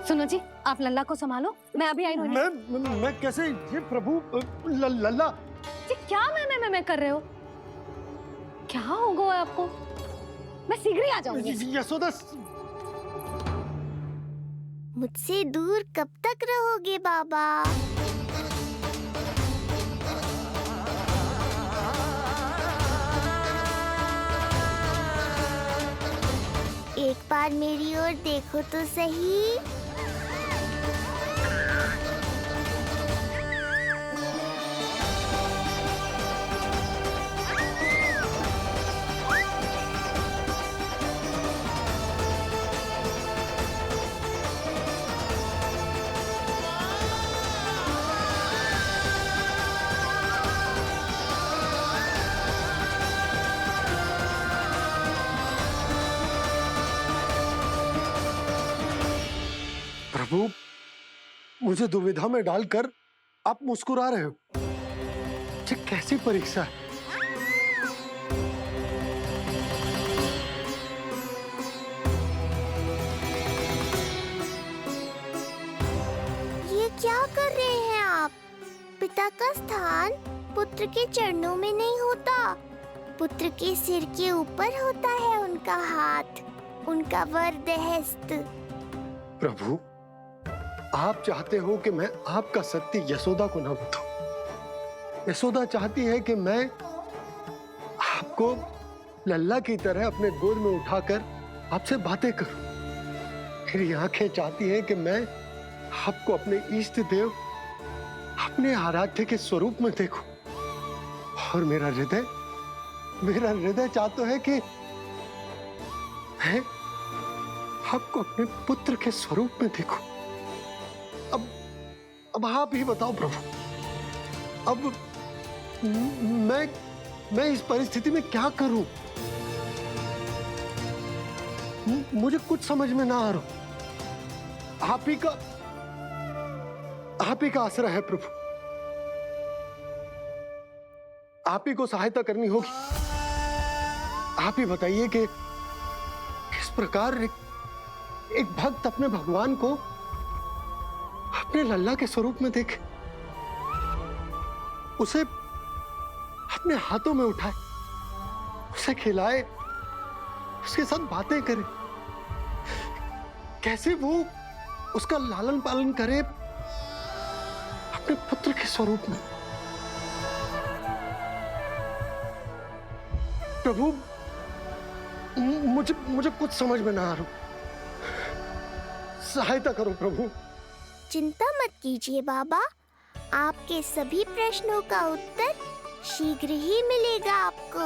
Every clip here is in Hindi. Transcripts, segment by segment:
सुनो जी, आप लल्ला को संभालो, मैं अभी आई। मैं कैसे? ये प्रभु लल्ला जी क्या मैं कर रहे हो? क्या हो गया आपको? मैं शीघ्र ही आ जाऊंगी। यशोदा, मुझसे दूर कब तक रहोगे बाबा? एक बार मेरी ओर देखो तो सही। प्रभु, मुझे दुविधा में डालकर आप मुस्कुरा रहे हो। ये कैसी परीक्षा है? ये क्या कर रहे हैं आप? पिता का स्थान पुत्र के चरणों में नहीं होता, पुत्र के सिर के ऊपर होता है उनका हाथ, उनका वरद हस्त। प्रभु, आप चाहते हो कि मैं आपका सत्य यशोदा को न बताऊं। यशोदा चाहती है कि मैं आपको लल्ला की तरह अपने गोद में उठाकर आपसे बातें करूं। मेरी आंखें चाहती हैं कि मैं आपको अपने इष्ट देव, अपने आराध्य के स्वरूप में देखूं। और मेरा हृदय चाहता है कि मैं आपको अपने पुत्र के स्वरूप में देखूं। अब आप ही बताओ प्रभु, अब मैं इस परिस्थिति में क्या करूं? मुझे कुछ समझ में ना आ रहा। आप ही का आसरा है प्रभु। आप ही को सहायता करनी होगी। आप ही बताइए कि किस प्रकार एक भक्त अपने भगवान को अपने लल्ला के स्वरूप में देखे, उसे अपने हाथों में उठाए, उसे खिलाए, उसके साथ बातें करे, कैसे वो उसका लालन पालन करे अपने पुत्र के स्वरूप में। प्रभु, मुझे कुछ समझ में ना आ रहा। सहायता करो प्रभु। चिंता मत कीजिए बाबा, आपके सभी प्रश्नों का उत्तर शीघ्र ही मिलेगा आपको।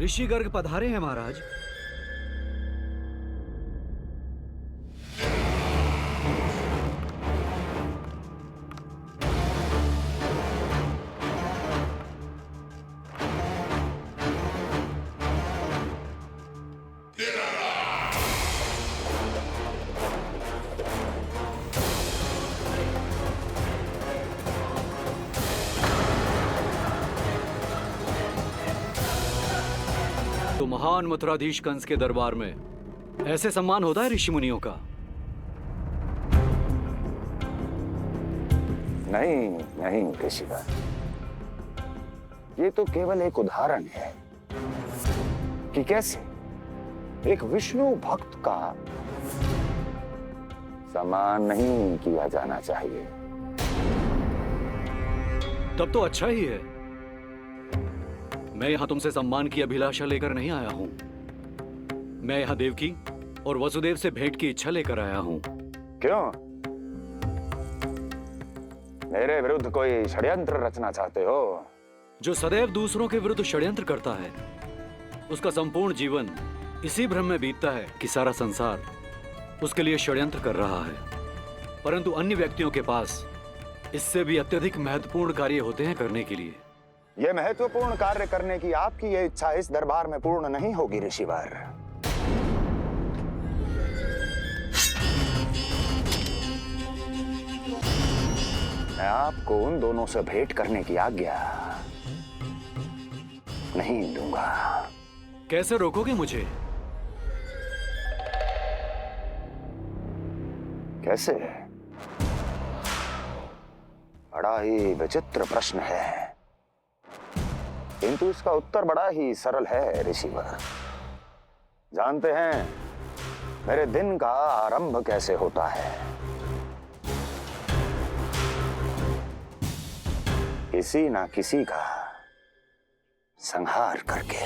ऋषि गर्ग पधारे हैं महाराज। तो महान मथुराधीश कंस के दरबार में ऐसे सम्मान होता है ऋषि मुनियों का? नहीं नहीं ऋषिवर, ये तो केवल एक उदाहरण है कि कैसे एक विष्णु भक्त का सम्मान नहीं किया जाना चाहिए। तब तो अच्छा ही है। मैं यहां तुमसे सम्मान की अभिलाषा लेकर नहीं आया हूं। मैं यहां देवकी और वसुदेव से भेंट की इच्छा लेकर आया हूं। क्यों? मेरे विरुद्ध कोई षड्यंत्र रचना चाहते हो? जो सदैव दूसरों के विरुद्ध षड्यंत्र करता है, उसका संपूर्ण जीवन इसी भ्रम में बीतता है कि सारा संसार उसके लिए षड्यंत्र कर रहा है। परंतु अन्य व्यक्तियों के पास इससे भी अत्यधिक महत्वपूर्ण कार्य होते हैं करने के लिए। यह महत्वपूर्ण कार्य करने की आपकी यह इच्छा इस दरबार में पूर्ण नहीं होगी ऋषिवर। मैं आपको उन दोनों से भेंट करने की आज्ञा नहीं दूंगा। कैसे रोकोगे मुझे? कैसे? बड़ा ही विचित्र प्रश्न है, किंतु इसका उत्तर बड़ा ही सरल है ऋषिवर। जानते हैं मेरे दिन का आरंभ कैसे होता है? किसी ना किसी का संहार करके।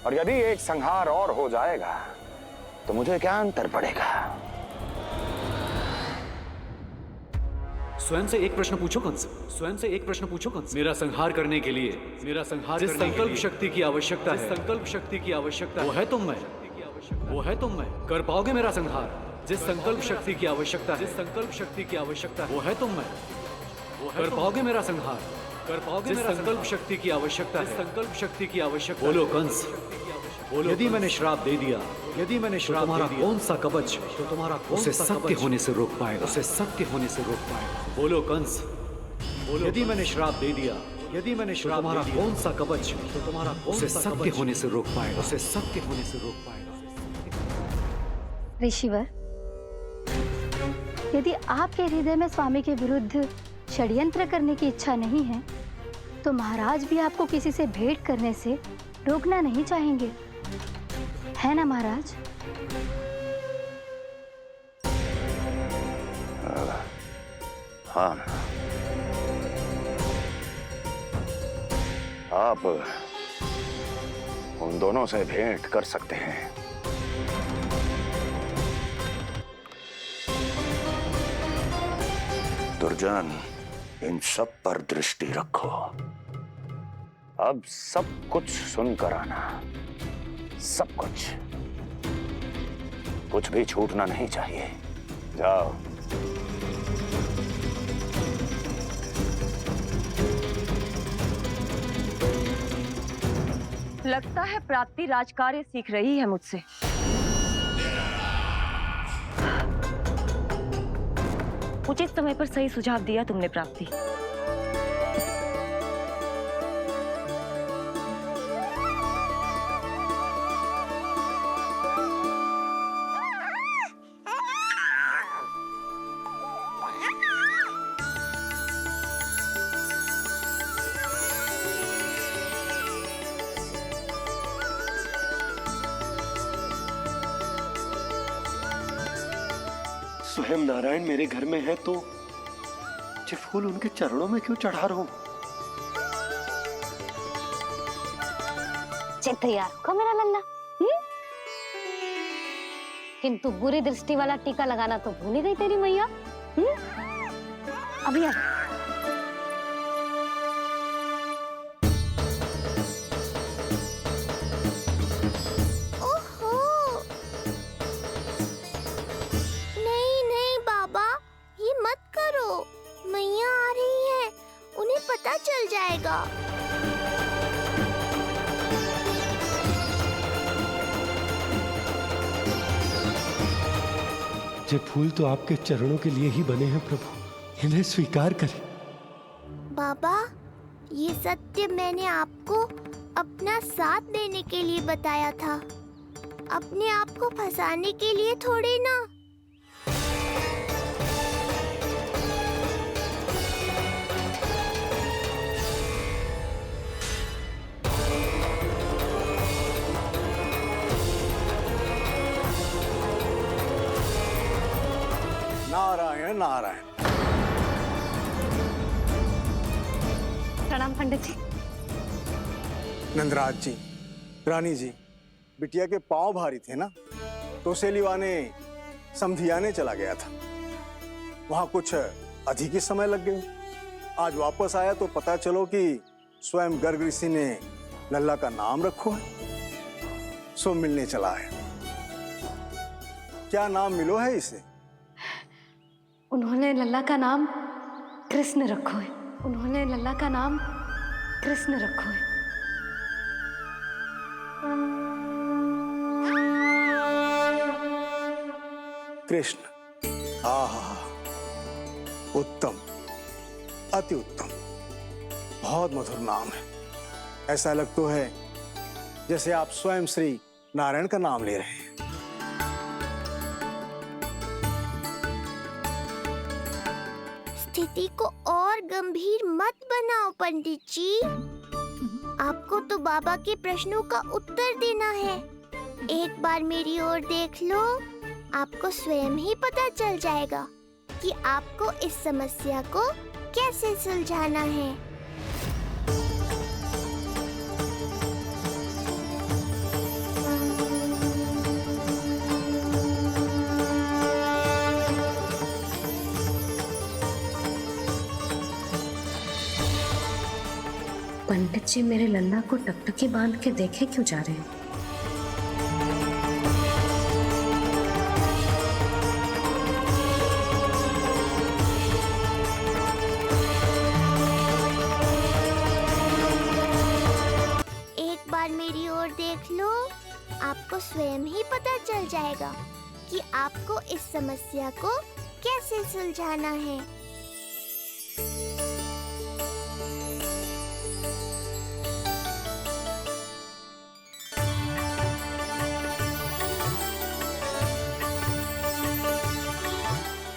और यदि एक संहार और हो जाएगा तो मुझे क्या अंतर पड़ेगा? स्वयं से एक प्रश्न पूछो कंस। स्वयं से एक प्रश्न पूछो कंस। मेरा संहार करने के लिए, जिस संकल्प शक्ति की आवश्यकता है, संकल्प शक्ति की आवश्यकता, वो है तुम में, वो है तुम में। कर पाओगे मेरा संहार? जिस संकल्प शक्ति की आवश्यकता है, जिस संकल्प शक्ति की आवश्यकता, वो है तुम में, वो कर पाओगे मेरा संहार? कर पाओगे मेरा संकल्प शक्ति की आवश्यकता है, संकल्प शक्ति की आवश्यकता। बोलो कंस, बोलो। यदि मैंने श्राप दे दिया, यदि मैंने श्राप दे दिया, कौन सा कवच तो तुम्हारा उसे सत्य होने से रोक पाएगा? उसे सत्य होने से रोक पाएगा? बोलो कंस, बोलो। यदि मैंने श्राप दे दिया, यदि मैंने श्राप दे दिया, कौन सा कवच तो तुम्हारा उसे सत्य होने से रोक पाएगा? उसे सत्य होने से रोक पाएगा? ऋषिवर, यदि आपके हृदय में स्वामी के विरुद्ध षड्यंत्र करने की इच्छा नहीं है, तो महाराज भी आपको किसी से भेंट करने से रोकना नहीं चाहेंगे, है ना महाराज? हाँ, आप उन दोनों से भेंट कर सकते हैं। दुर्जन, इन सब पर दृष्टि रखो। अब सब कुछ सुनकर आना, सब कुछ भी छूटना नहीं चाहिए। जाओ। लगता है प्राप्ति राजकार्य सीख रही है मुझसे। उचित समय पर सही सुझाव दिया तुमने प्राप्ति। स्वयं नारायण मेरे घर में है तो ये फूल उनके चरणों में क्यों चढ़ा रहा हूं? चित्त यार को मेरा लल्ला। किंतु बुरी दृष्टि वाला टीका लगाना तो भूल ही गई तेरी मैया। अभी आ। पता चल जाएगा। ये फूल तो आपके चरणों के लिए ही बने हैं प्रभु, इन्हें स्वीकार करें। बाबा, ये सत्य मैंने आपको अपना साथ देने के लिए बताया था, अपने आप को फंसाने के लिए थोड़ी ना। नारायण नारायण। प्रणाम पंडित जी। नंदराज जी, रानी जी, बिटिया के पांव भारी थे ना, तो उसे लिवाने समधियाने चला गया था। वहां कुछ अधिक ही समय लग गया। आज वापस आया तो पता चलो कि स्वयं गर्ग ऋषि ने लल्ला का नाम रखो है, सो मिलने चला है। क्या नाम मिलो है इसे? उन्होंने लल्ला का नाम कृष्ण रखो है। उन्होंने लल्ला का नाम कृष्ण रखो है। कृष्ण। आहा, उत्तम, अति उत्तम, बहुत मधुर नाम है। ऐसा लग तो है जैसे आप स्वयं श्री नारायण का नाम ले रहे हैं। स्थिति को और गंभीर मत बनाओ पंडित जी। आपको तो बाबा के प्रश्नों का उत्तर देना है। एक बार मेरी ओर देख लो, आपको स्वयं ही पता चल जाएगा कि आपको इस समस्या को कैसे सुलझाना है। पंडित जी मेरे लल्ला को टकटकी बांध के देखे क्यों जा रहे हैं? एक बार मेरी ओर देख लो, आपको स्वयं ही पता चल जाएगा कि आपको इस समस्या को कैसे सुलझाना है।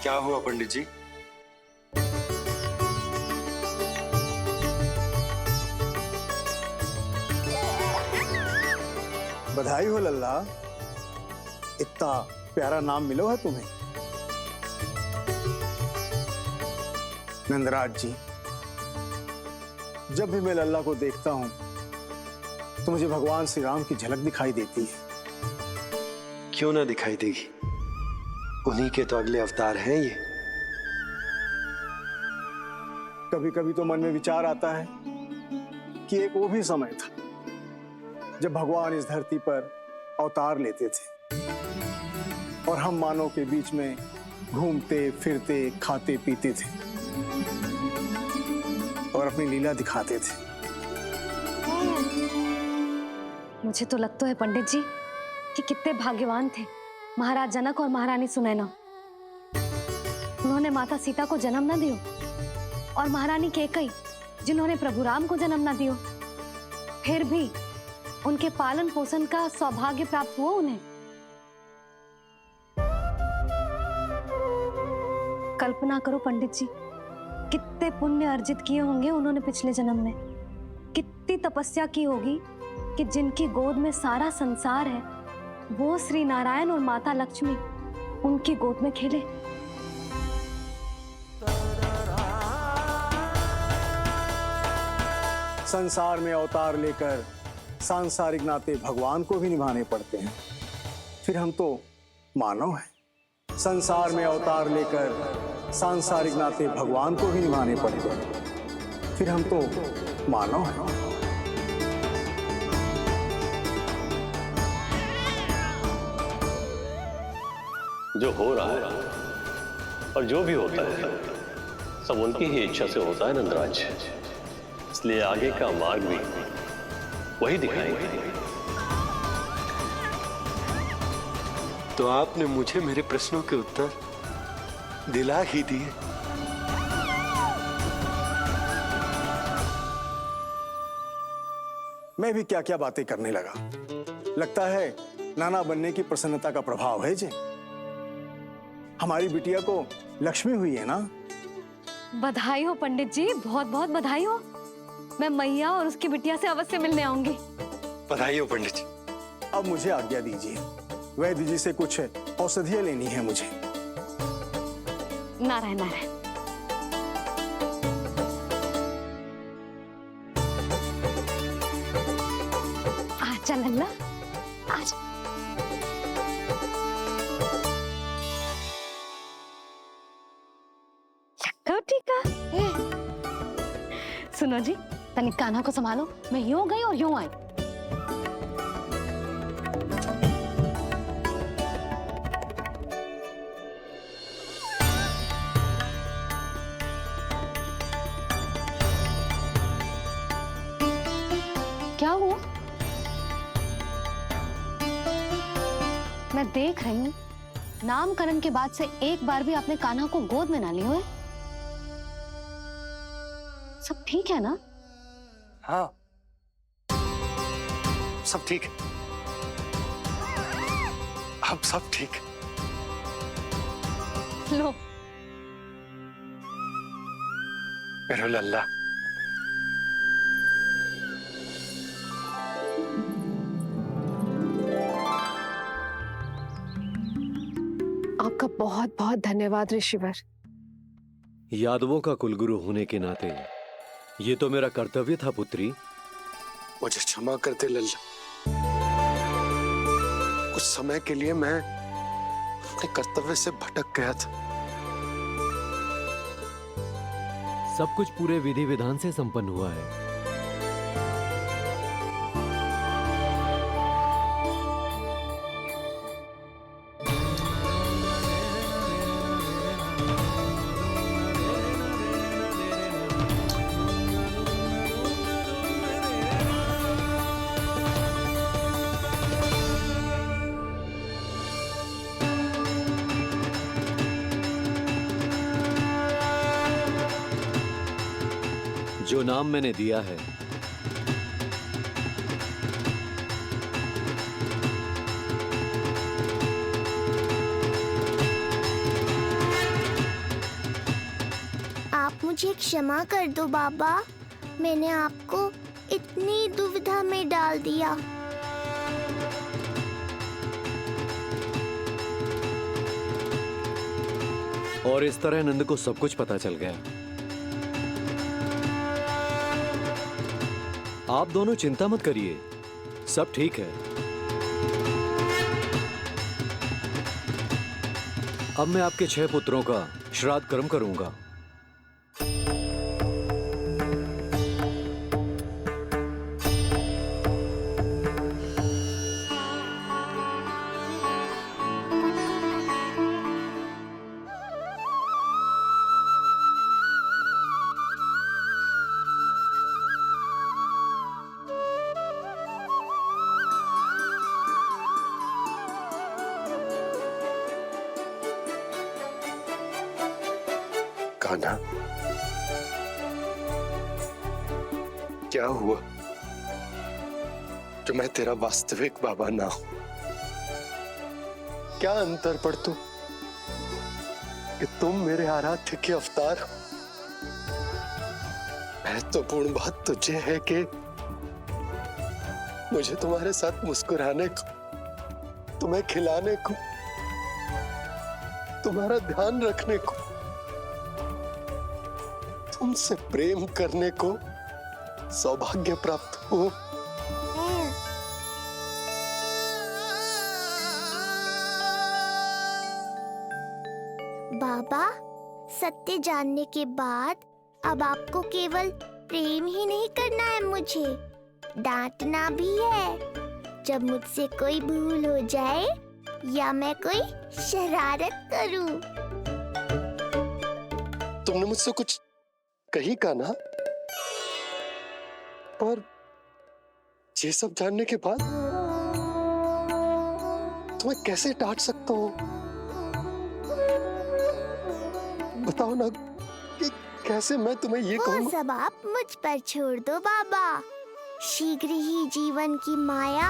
क्या हुआ पंडित जी? बधाई हो लल्ला, इतना प्यारा नाम मिलो है तुम्हें। नंदराज जी, जब भी मैं लल्ला को देखता हूं तो मुझे भगवान श्री राम की झलक दिखाई देती है। क्यों ना दिखाई देगी, उन्हीं के तो अगले अवतार हैं ये। कभी कभी तो मन में विचार आता है कि एक वो भी समय था जब भगवान इस धरती पर अवतार लेते थे और हम मानव के बीच में घूमते फिरते खाते पीते थे और अपनी लीला दिखाते थे। मुझे तो लगता है पंडित जी कि कितने भाग्यवान थे महाराज जनक और महारानी सुनैना। उन्होंने माता सीता को जन्म न दियो और महारानी कैकई जिन्होंने प्रभु राम को जन्म न दियो, फिर भी उनके पालन पोषण का सौभाग्य प्राप्त हुआ उन्हें। कल्पना करो पंडित जी, कितने पुण्य अर्जित किए होंगे उन्होंने पिछले जन्म में, कितनी तपस्या की होगी कि जिनकी गोद में सारा संसार है वो श्री नारायण और माता लक्ष्मी उनकी गोद में खेले। संसार में अवतार लेकर सांसारिक नाते भगवान को भी निभाने पड़ते हैं, फिर हम तो मानव हैं। संसार में अवतार लेकर सांसारिक नाते भगवान को भी निभाने पड़ते हैं, फिर हम तो मानव हैं। जो हो रहा है और जो भी होता है सब उनकी ही इच्छा से होता है नंदराज, इसलिए आगे का मार्ग भी वही दिखाएंगे। तो आपने मुझे मेरे प्रश्नों के उत्तर दिला ही दिए। मैं भी क्या क्या बातें करने लगा। लगता है नाना बनने की प्रसन्नता का प्रभाव है जी। हमारी बिटिया को लक्ष्मी हुई है ना। बधाई हो पंडित जी, बहुत बहुत बधाई हो। मैं मैया और उसकी बिटिया से अवश्य मिलने आऊंगी। बधाई हो पंडित जी। अब मुझे आज्ञा दीजिए, वैद्य जी से कुछ औषधियां लेनी है मुझे। नारायण नारायण। आजा लल्ला, आजा। टीका सुनो जी, तनिक कान्हा को संभालो, मैं यूं गई और यूं आई। क्या हुआ? मैं देख रही हूं नामकरण के बाद से एक बार भी आपने कान्हा को गोद में ना लिया है। सब ठीक है ना? हाँ, सब ठीक है, अब सब ठीक है। लो मेरा लल्ला, आपका बहुत बहुत धन्यवाद ऋषिवर। यादवों का कुलगुरु होने के नाते ये तो मेरा कर्तव्य था पुत्री। मुझे क्षमा कर दे लल्ला, कुछ समय के लिए मैं अपने कर्तव्य से भटक गया था। सब कुछ पूरे विधि विधान से संपन्न हुआ है। जो नाम मैंने दिया है आप मुझे क्षमा कर दो बाबा, मैंने आपको इतनी दुविधा में डाल दिया। और इस तरह नंद को सब कुछ पता चल गया। आप दोनों चिंता मत करिए, सब ठीक है। अब मैं आपके 6 पुत्रों का श्राद्ध कर्म करूंगा। कान्हा, क्या हुआ जो मैं तेरा वास्तविक बाबा ना हूं? क्या अंतर पड़ तू कि तुम मेरे आराध्य के अवतार हो? महत्वपूर्ण बात तुझे है कि मुझे तुम्हारे साथ मुस्कुराने को, तुम्हें खिलाने को, तुम्हारा ध्यान रखने को, तुमसे प्रेम करने को सौभाग्य प्राप्त हो। बाबा, सत्य जानने के बाद अब आपको केवल प्रेम ही नहीं करना है, मुझे डांटना भी है जब मुझसे कोई भूल हो जाए या मैं कोई शरारत करूं। तुमने मुझसे कुछ कही कान्हा, पर ये सब जानने के बाद तुम्हें कैसे डांट सकता हूं? बताओ ना कि कैसे मैं तुम्हें ये वो कहूं? सब आप मुझ पर छोड़ दो बाबा। शीघ्र ही जीवन की माया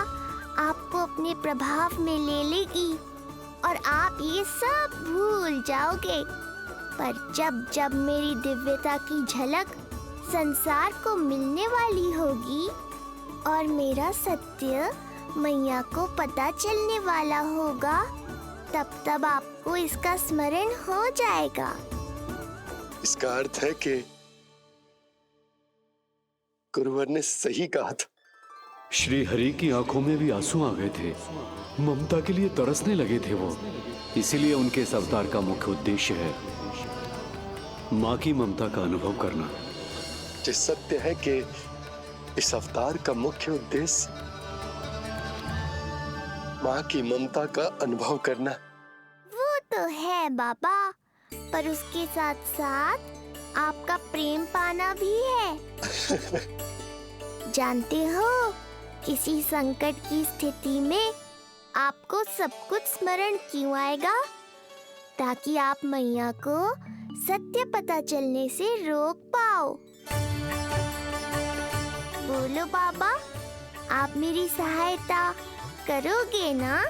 आपको अपने प्रभाव में ले लेगी और आप ये सब भूल जाओगे। पर जब जब मेरी दिव्यता की झलक संसार को मिलने वाली होगी और मेरा सत्य मैया को पता चलने वाला होगा, तब तब आपको इसका स्मरण हो जाएगा। इसका अर्थ है कि गुरुवर ने सही कहा था। श्री हरि की आंखों में भी आंसू आ गए थे, ममता के लिए तरसने लगे थे वो। इसीलिए उनके इस अवतार का मुख्य उद्देश्य है माँ की ममता का अनुभव करना। जो सत्य है कि इस अवतार का मुख्य उद्देश्य माँ की ममता का अनुभव करना। वो तो है बाबा, पर उसके साथ साथ आपका प्रेम पाना भी है। जानते हो, किसी संकट की स्थिति में आपको सब कुछ स्मरण क्यों आएगा? ताकि आप मैया को सत्य पता चलने से रोक पाओ। बोलो बाबा, आप मेरी सहायता करोगे ना?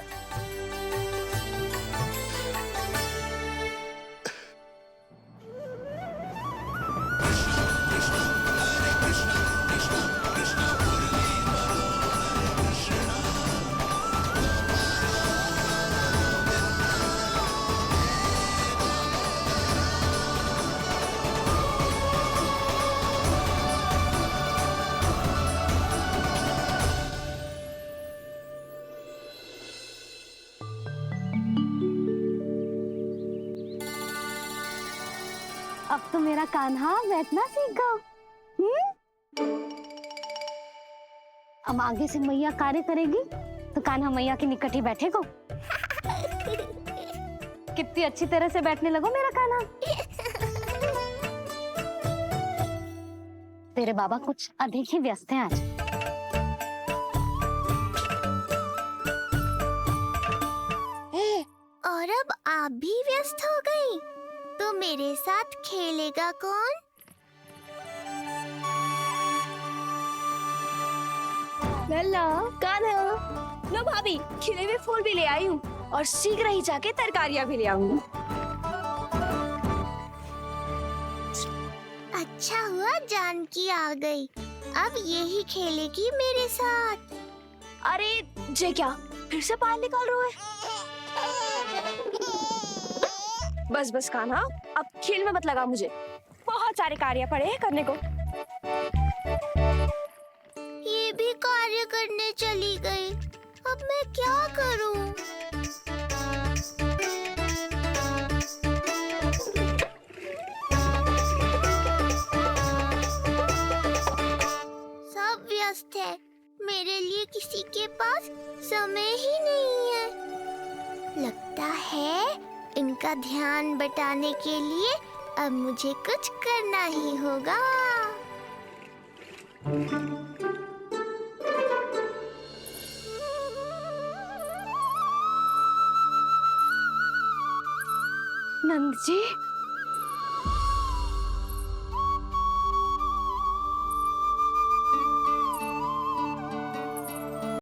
अब तो मेरा कान्हा बैठना सीख गया। अब आगे से मैया कार्य करेगी तो कान्हा मैया के निकट ही बैठेगा। कितनी अच्छी तरह से बैठने लगो मेरा कान्हा। तेरे बाबा कुछ अधिक ही व्यस्त हैं आज। और अब आप भी व्यस्त हो गई, तो मेरे साथ खेलेगा कौन? लल्ला, कान्हा, लो भाभी, खिले हुए फूल भी ले आई हूँ और शीघ्र ही जाके तरकारियाँ भी ले आऊंगी। अच्छा हुआ जानकी आ गई, अब यही खेलेगी मेरे साथ। अरे जे क्या, फिर से पानी निकाल रहे हो? बस बस कान्हा, अब खेल में मत लगा मुझे। बहुत सारे कार्य पड़े हैं करने को। ये भी कार्य करने चली गई, अब मैं क्या करूं? सब व्यस्त है, मेरे लिए किसी के पास समय ही नहीं है। लगता है इनका ध्यान बटाने के लिए अब मुझे कुछ करना ही होगा। नंद जी,